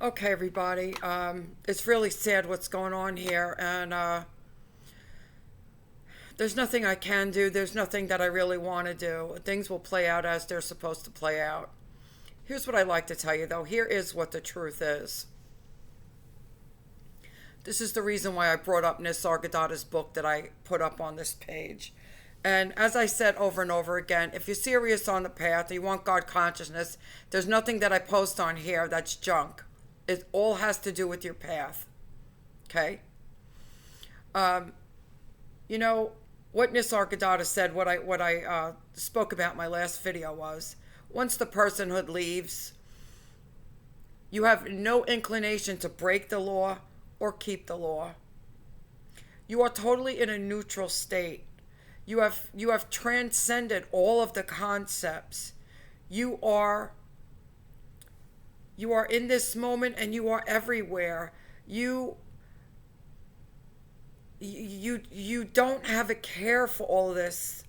Okay, everybody. It's really sad what's going on here, and there's nothing I can do. There's nothing that I really want to do. Things will play out as they're supposed to play out. Here's what I like to tell you, though. Here is what the truth is. This is the reason why I brought up Nisargadatta's book that I put up on this page. And as I said over and over again, if you're serious on the path, you want God consciousness, there's nothing that I post on here that's junk. It all has to do with your path. Okay? Um, you know, what Nisargadatta said, what I spoke about in my last video was, once the personhood leaves, you have no inclination to break the law or keep the law. You are totally in a neutral state. You have transcended all of the concepts. You are you are in this moment and you are everywhere. You don't have a care for all this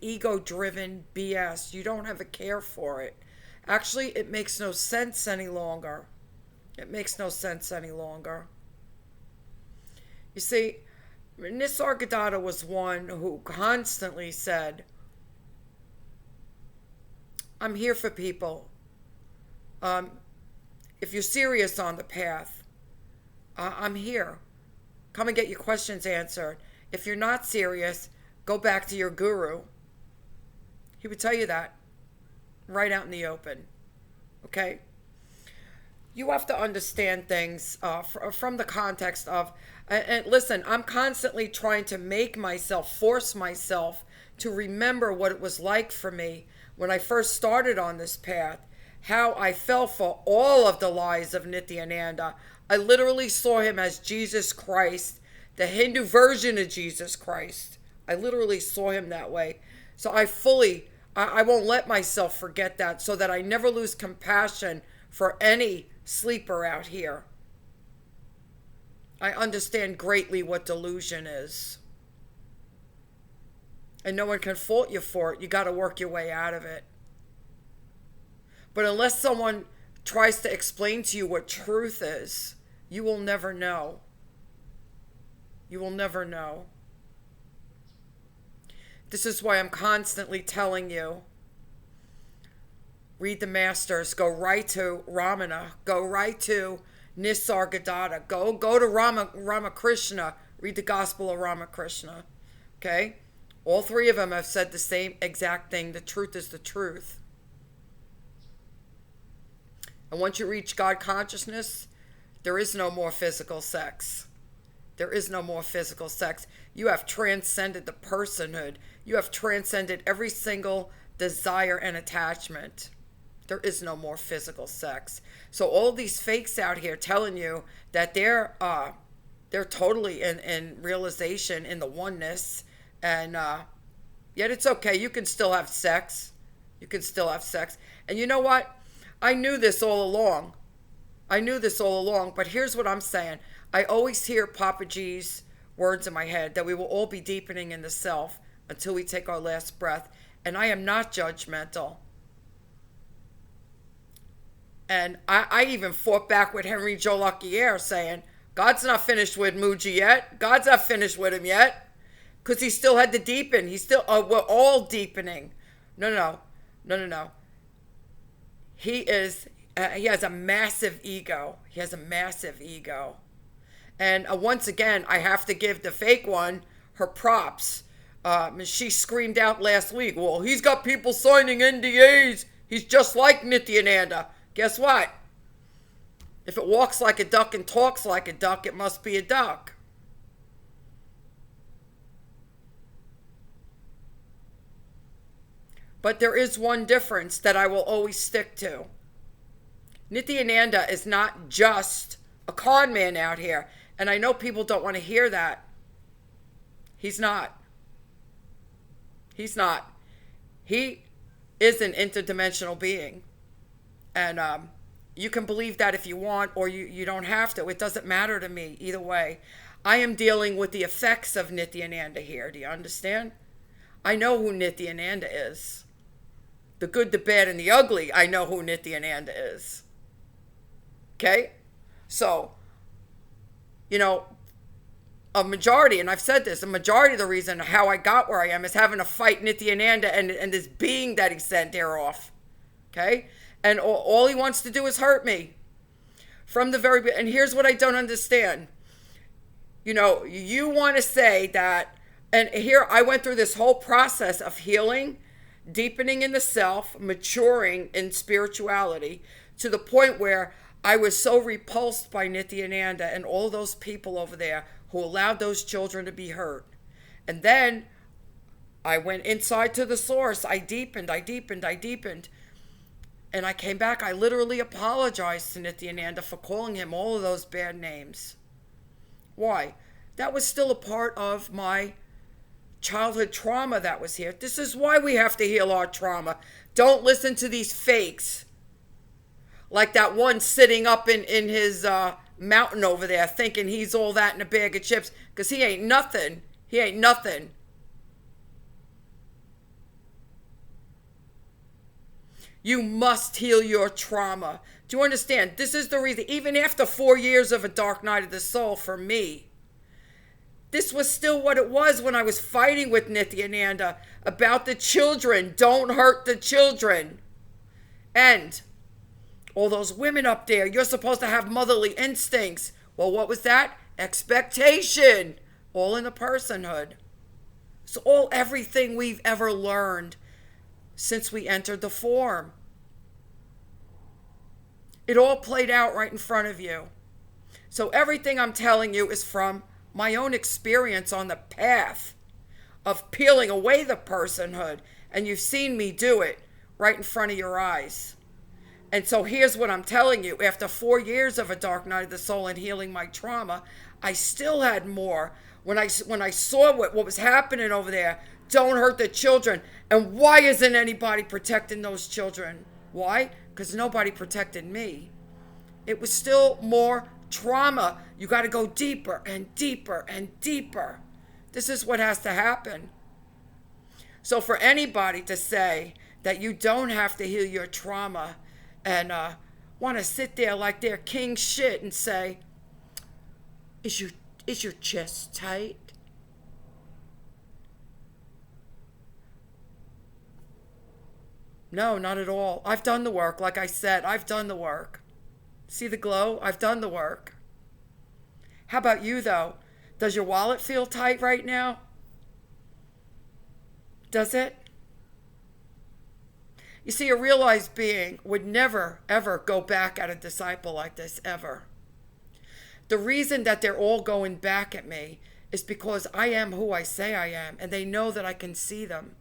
ego driven BS. You don't have a care for it. Actually, it makes no sense any longer. It makes no sense any longer. You see, Nisargadatta was one who constantly said, I'm here for people. Um, if you're serious on the path, I'm here. Come and get your questions answered. If you're not serious, go back to your guru. He would tell you that right out in the open. Okay? You have to understand things from the context of, and listen, I'm constantly trying to force myself to remember what it was like for me when I first started on this path, how I fell for all of the lies of Nityananda. I literally saw him as Jesus Christ, the Hindu version of Jesus Christ. I literally saw him that way. So I won't let myself forget that, so that I never lose compassion for any sleeper out here. I understand greatly what delusion is. And no one can fault you for it. You got to work your way out of it. But unless someone tries to explain to you what truth is, you will never know. You will never know. This is why I'm constantly telling you, read the masters, go right to Ramana, go right to Nisargadatta, go to Ramakrishna, read the Gospel of Ramakrishna. Okay? All three of them have said the same exact thing. The truth is the truth. And once you reach God consciousness, there is no more physical sex. There is no more physical sex. You have transcended the personhood. You have transcended every single desire and attachment. There is no more physical sex. So all these fakes out here telling you that they're totally in realization in the oneness, and yet it's okay. You can still have sex. You can still have sex. And you know what? I knew this all along. But here's what I'm saying. I always hear Papa G's words in my head that we will all be deepening in the self until we take our last breath. And I am not judgmental. And I even fought back with Henry Jolacquier saying, God's not finished with Muji yet. God's not finished with him yet. Because he still had to deepen. We're all deepening. No. He has a massive ego. And once again, I have to give the fake one her props. She screamed out last week, well, he's got people signing NDAs. He's just like Nityananda. Guess what? If it walks like a duck and talks like a duck, it must be a duck. But there is one difference that I will always stick to. Nityananda is not just a con man out here. And I know people don't want to hear that. He's not. He is an interdimensional being. And you can believe that if you want, or you don't have to. It doesn't matter to me either way. I am dealing with the effects of Nityananda here. Do you understand? I know who Nityananda is. The good, the bad, and the ugly, I know who Nityananda is. Okay? So, you know, a majority, and I've said this, a majority of the reason how I got where I am is having to fight Nityananda and this being that he sent there off. Okay? And all he wants to do is hurt me. From the very beginning. And here's what I don't understand. You know, you want to say that, and here I went through this whole process of healing, deepening in the self, maturing in spirituality, to the point where I was so repulsed by Nityananda and all those people over there who allowed those children to be hurt. And then I went inside to the source. I deepened. And I came back. I literally apologized to Nityananda for calling him all of those bad names. Why? That was still a part of my childhood trauma that was here. This is why we have to heal our trauma. Don't listen to these fakes. Like that one sitting up in his mountain over there thinking he's all that in a bag of chips. Because he ain't nothing. He ain't nothing. You must heal your trauma. Do you understand? This is the reason. Even after 4 years of a dark night of the soul for me, this was still what it was when I was fighting with Nityananda about the children. Don't hurt the children. And all those women up there, you're supposed to have motherly instincts. Well, what was that? Expectation. All in the personhood. It's all everything we've ever learned since we entered the form. It all played out right in front of you. So everything I'm telling you is from my own experience on the path of peeling away the personhood. And you've seen me do it right in front of your eyes. And so here's what I'm telling you. After 4 years of a dark night of the soul and healing my trauma, I still had more. When I saw what was happening over there, don't hurt the children. And why isn't anybody protecting those children? Why? Because nobody protected me. It was still more trauma. You got to go deeper and deeper and deeper. This is what has to happen. So for anybody to say that you don't have to heal your trauma and want to sit there like they're king shit and say, is your chest tight? No, not at all. I've done the work. Like I said, I've done the work. See the glow? I've done the work. How about you, though? Does your wallet feel tight right now? Does it? You see, a realized being would never, ever go back at a disciple like this, ever. The reason that they're all going back at me is because I am who I say I am, and they know that I can see them.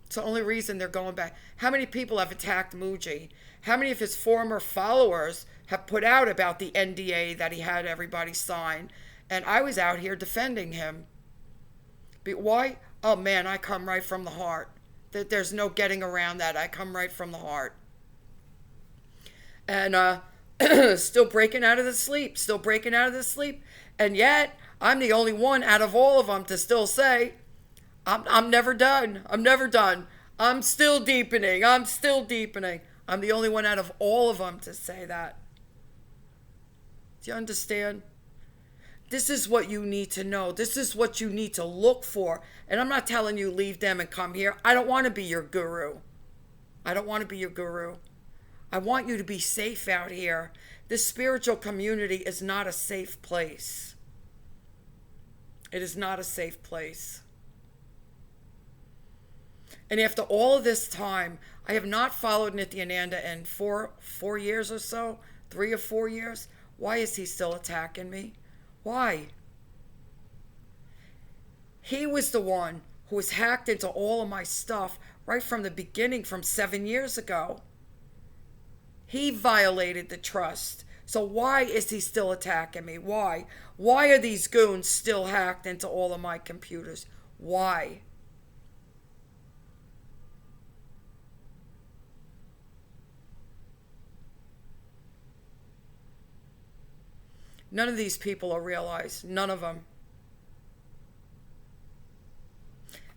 It's the only reason they're going back. How many people have attacked Muji? How many of his former followers have put out about the NDA that he had everybody sign? And I was out here defending him. But why? Oh man, I come right from the heart. There's no getting around that. I come right from the heart. And still breaking out of the sleep. And yet, I'm the only one out of all of them to still say, I'm never done. I'm still deepening. I'm the only one out of all of them to say that. Do you understand? This is what you need to know. This is what you need to look for. And I'm not telling you leave them and come here. I don't want to be your guru. I want you to be safe out here. This spiritual community is not a safe place. It is not a safe place. And after all of this time, I have not followed Nityananda in four years or so, 3 or 4 years. Why is he still attacking me? Why? He was the one who was hacked into all of my stuff right from the beginning, from 7 years ago. He violated the trust. So why is he still attacking me? Why? Why are these goons still hacked into all of my computers? Why? None of these people are realized. None of them.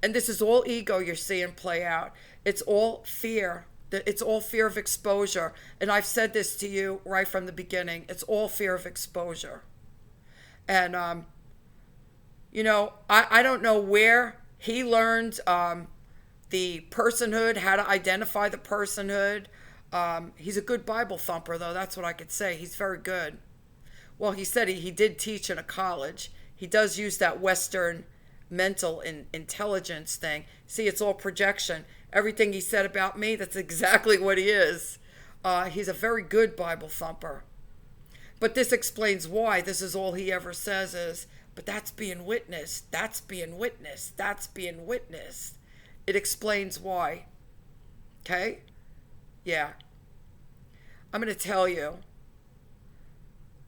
And this is all ego you're seeing play out. It's all fear. It's all fear of exposure. And I've said this to you right from the beginning. It's all fear of exposure. And, I don't know where he learned the personhood, how to identify the personhood. He's a good Bible thumper, though. That's what I could say. He's very good. Well, he said he did teach in a college. He does use that Western mental intelligence thing. See, it's all projection. Everything he said about me, that's exactly what he is. He's a very good Bible thumper. But this explains why. This is all he ever says is, but that's being witnessed. That's being witnessed. That's being witnessed. It explains why. Okay? Yeah. I'm going to tell you.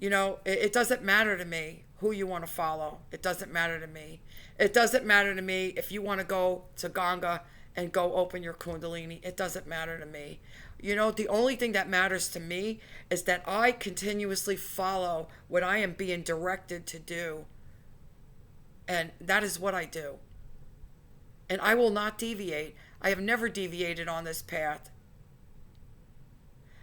It doesn't matter to me who you want to follow. It doesn't matter to me. It doesn't matter to me if you want to go to Ganga and go open your Kundalini. It doesn't matter to me. The only thing that matters to me is that I continuously follow what I am being directed to do. And that is what I do. And I will not deviate. I have never deviated on this path.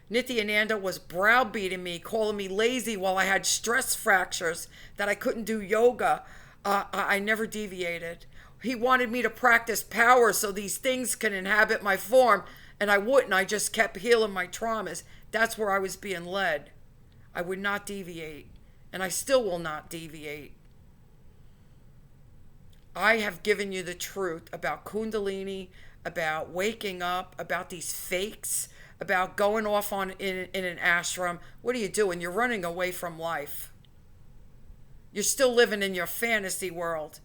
Nityananda was browbeating me, calling me lazy while I had stress fractures, that I couldn't do yoga. I never deviated. He wanted me to practice power so these things can inhabit my form, and I wouldn't. I just kept healing my traumas. That's where I was being led. I would not deviate, and I still will not deviate. I have given you the truth about Kundalini, about waking up, about these fakes, about going off in an ashram. What are you doing? You're running away from life. You're still living in your fantasy world,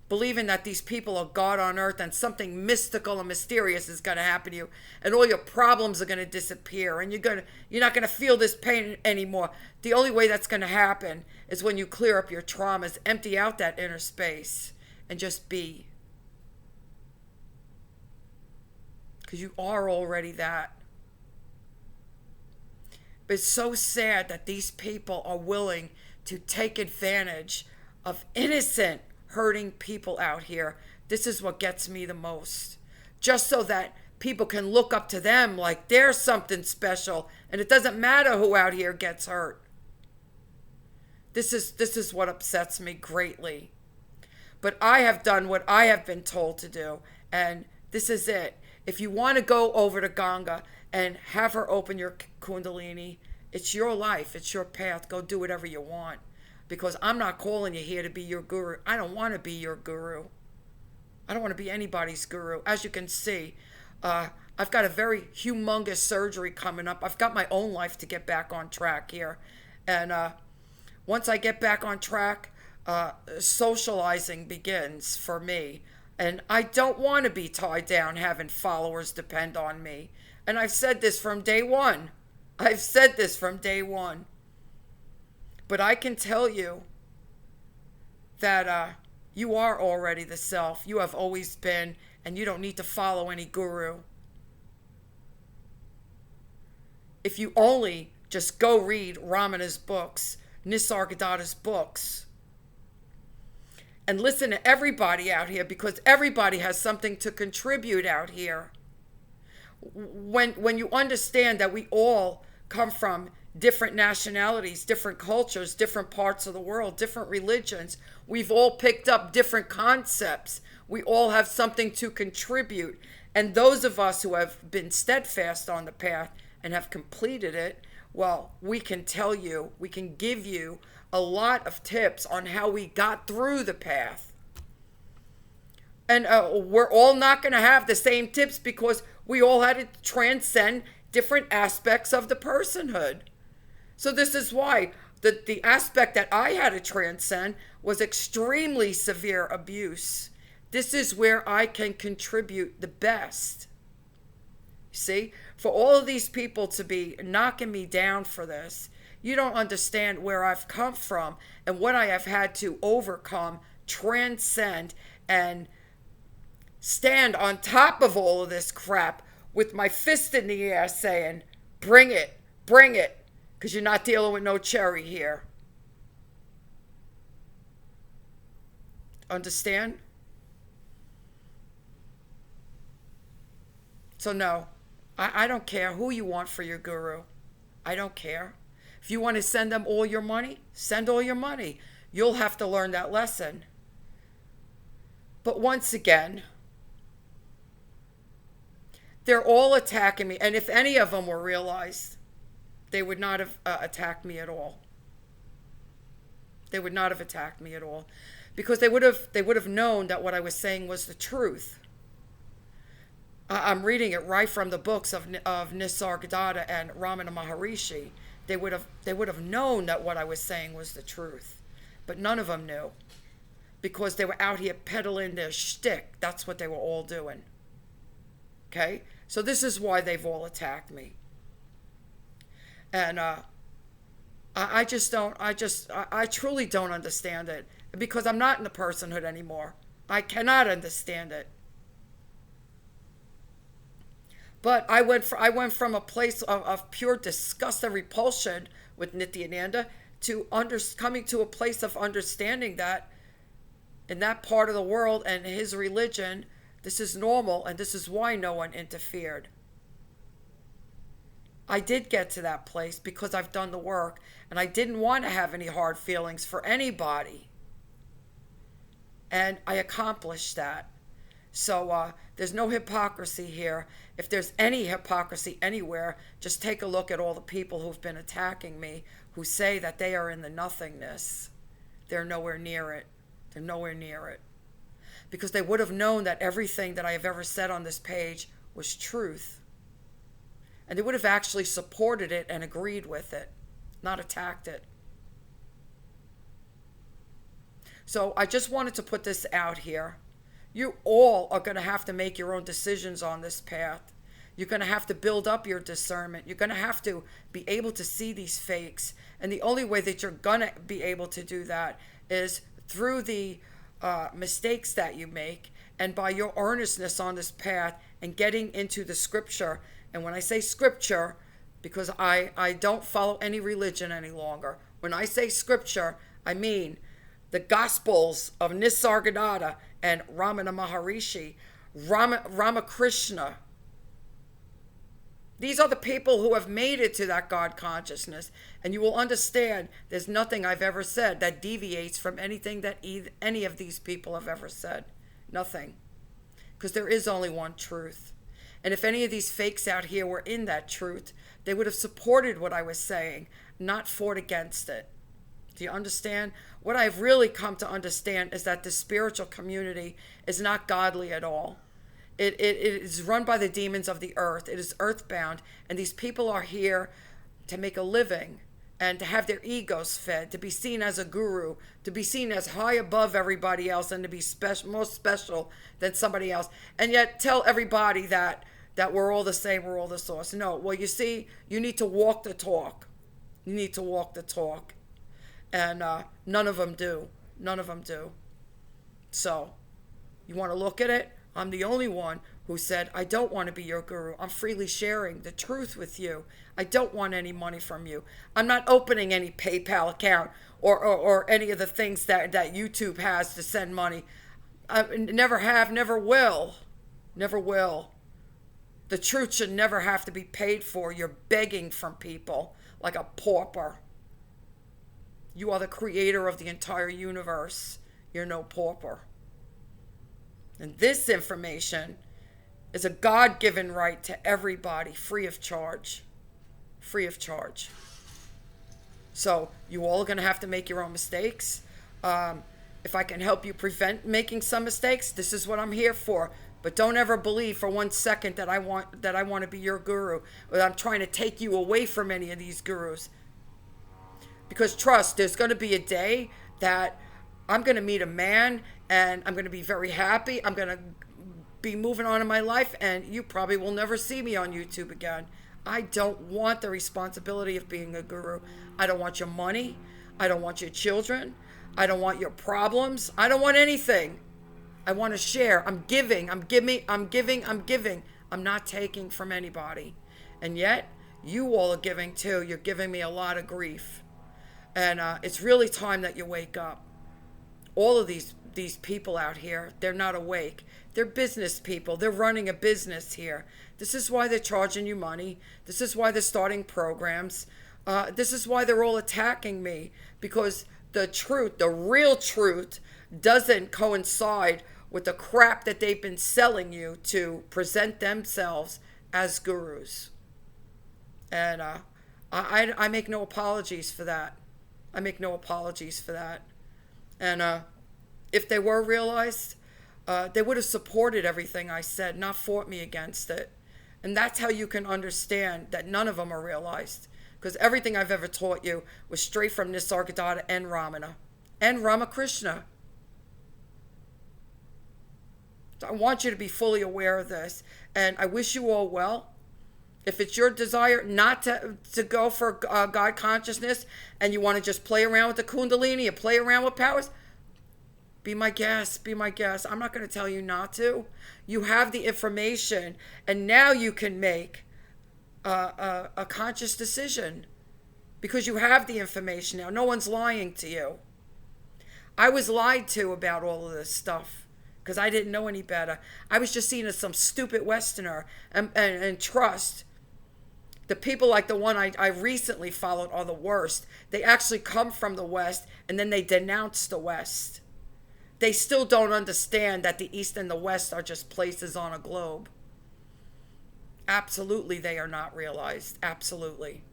believing that these people are God on earth and something mystical and mysterious is going to happen to you, and all your problems are going to disappear, and you're not going to feel this pain anymore. The only way that's going to happen is when you clear up your traumas, empty out that inner space, and just be. Because you are already that. But it's so sad that these people are willing to take advantage of innocent, hurting people out here. This is what gets me the most. Just so that people can look up to them like they're something special, and it doesn't matter who out here gets hurt. This is what upsets me greatly. But I have done what I have been told to do, and this is it. If you want to go over to Ganga and have her open your Kundalini, it's your life, it's your path. Go do whatever you want. Because I'm not calling you here to be your guru. I don't want to be your guru. I don't want to be anybody's guru. As you can see, I've got a very humongous surgery coming up. I've got my own life to get back on track here. And once I get back on track, socializing begins for me. And I don't want to be tied down having followers depend on me. And I've said this from day one. But I can tell you that you are already the self. You have always been, and you don't need to follow any guru. If you only just go read Ramana's books, Nisargadatta's books, and listen to everybody out here, because everybody has something to contribute out here. When you understand that we all come from different nationalities, different cultures, different parts of the world, different religions, we've all picked up different concepts. We all have something to contribute. And those of us who have been steadfast on the path and have completed it, well, we can tell you, we can give you a lot of tips on how we got through the path. And we're all not going to have the same tips because we all had to transcend different aspects of the personhood. So this is why the aspect that I had to transcend was extremely severe abuse. This is where I can contribute the best. See, for all of these people to be knocking me down for this, you don't understand where I've come from and what I have had to overcome, transcend, and stand on top of all of this crap with my fist in the air saying, bring it, because you're not dealing with no cherry here. Understand? So no, I don't care who you want for your guru. I don't care. If you want to send them all your money, send all your money. You'll have to learn that lesson. But once again, they're all attacking me. And if any of them were realized, they would not have attacked me at all. They would not have attacked me at all, because they would have known that what I was saying was the truth. I'm reading it right from the books of Nisargadatta and Ramana Maharishi. They would have known that what I was saying was the truth, but none of them knew, because they were out here peddling their shtick. That's what they were all doing. Okay, so this is why they've all attacked me, and I truly don't understand it, because I'm not in the personhood anymore. I cannot understand it. But I went from a place of pure disgust and repulsion with Nityananda to coming to a place of understanding that in that part of the world and his religion, this is normal, and this is why no one interfered. I did get to that place because I've done the work, and I didn't want to have any hard feelings for anybody. And I accomplished that. So there's no hypocrisy here. If there's any hypocrisy anywhere, just take a look at all the people who've been attacking me, who say that they are in the nothingness. They're nowhere near it. They're nowhere near it. Because they would have known that everything that I have ever said on this page was truth. And they would have actually supported it and agreed with it, not attacked it. So I just wanted to put this out here. You all are going to have to make your own decisions on this path. You're going to have to build up your discernment. You're going to have to be able to see these fakes. And the only way that you're going to be able to do that is through the mistakes that you make, and by your earnestness on this path and getting into the scripture. And when I say scripture, because I don't follow any religion any longer. When I say scripture, I mean the Gospels of Nisargadatta and Ramana Maharishi, Ramakrishna. These are the people who have made it to that God consciousness. And you will understand there's nothing I've ever said that deviates from anything that any of these people have ever said. Nothing. Because there is only one truth. And if any of these fakes out here were in that truth, they would have supported what I was saying, not fought against it. Do you understand? What I've really come to understand is that the spiritual community is not godly at all. It is run by the demons of the earth. It is earthbound. And these people are here to make a living and to have their egos fed, to be seen as a guru, to be seen as high above everybody else, and to be more special than somebody else. And yet tell everybody that we're all the same, we're all the source. No, well, you see, you need to walk the talk. You need to walk the talk. And none of them do. None of them do. So, you want to look at it? I'm the only one who said, I don't want to be your guru. I'm freely sharing the truth with you. I don't want any money from you. I'm not opening any PayPal account or any of the things that YouTube has to send money. I never have, never will. Never will. The truth should never have to be paid for. You're begging from people like a pauper. You are the creator of the entire universe. You're no pauper. And this information is a God-given right to everybody, free of charge. Free of charge. So you all are going to have to make your own mistakes. If I can help you prevent making some mistakes, this is what I'm here for. But don't ever believe for 1 second that I want to be your guru, or that I'm trying to take you away from any of these gurus. Because trust, there's going to be a day that I'm going to meet a man and I'm going to be very happy. I'm going to be moving on in my life, and you probably will never see me on YouTube again. I don't want the responsibility of being a guru. I don't want your money. I don't want your children. I don't want your problems. I don't want anything. I want to share. I'm giving. I'm giving. I'm not taking from anybody. And yet, you all are giving too. You're giving me a lot of grief. And it's really time that you wake up. All of these these people out here, they're not awake. They're business people. They're running a business here. This is why they're charging you money. This is why they're starting programs. This is why they're all attacking me, because the truth, the real truth, doesn't coincide with the crap that they've been selling you to present themselves as gurus. And I make no apologies for that. I make no apologies for that. And if they were realized, they would have supported everything I said, not fought me against it. And that's how you can understand that none of them are realized. Because everything I've ever taught you was straight from Nisargadatta and Ramana and Ramakrishna. So I want you to be fully aware of this. And I wish you all well. If it's your desire not to go for God consciousness and you want to just play around with the Kundalini and play around with powers, be my guest, be my guest. I'm not going to tell you not to. You have the information, and now you can make a conscious decision because you have the information now. No one's lying to you. I was lied to about all of this stuff because I didn't know any better. I was just seen as some stupid Westerner, and trust. The people like the one I recently followed are the worst. They actually come from the West, and then they denounce the West. They still don't understand that the East and the West are just places on a globe. Absolutely, they are not realized. Absolutely.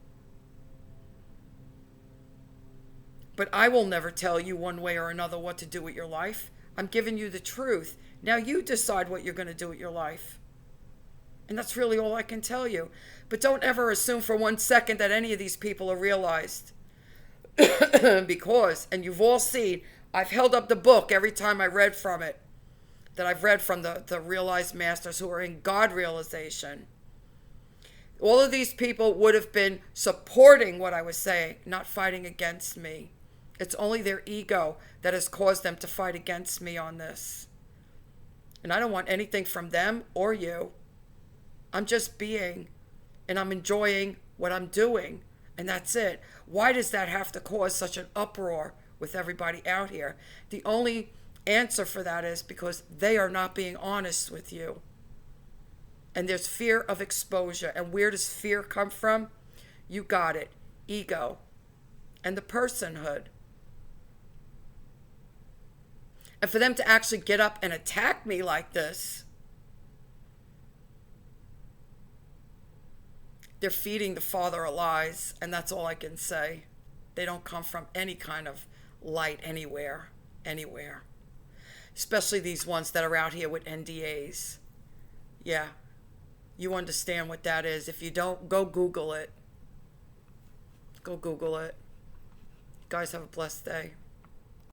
But I will never tell you one way or another what to do with your life. I'm giving you the truth. Now you decide what you're going to do with your life. And that's really all I can tell you. But don't ever assume for 1 second that any of these people are realized. Because, and you've all seen, I've held up the book every time I read from it, that I've read from the realized masters who are in God realization. All of these people would have been supporting what I was saying, not fighting against me. It's only their ego that has caused them to fight against me on this. And I don't want anything from them or you. I'm just being, and I'm enjoying what I'm doing, and that's it. Why does that have to cause such an uproar with everybody out here? The only answer for that is because they are not being honest with you. And there's fear of exposure. And where does fear come from? You got it. Ego. And the personhood. And for them to actually get up and attack me like this, they're feeding the father of lies, and that's all I can say. They don't come from any kind of light anywhere. Especially these ones that are out here with NDAs. Yeah, you understand what that is. If you don't, go Google it. Go Google it. You guys have a blessed day.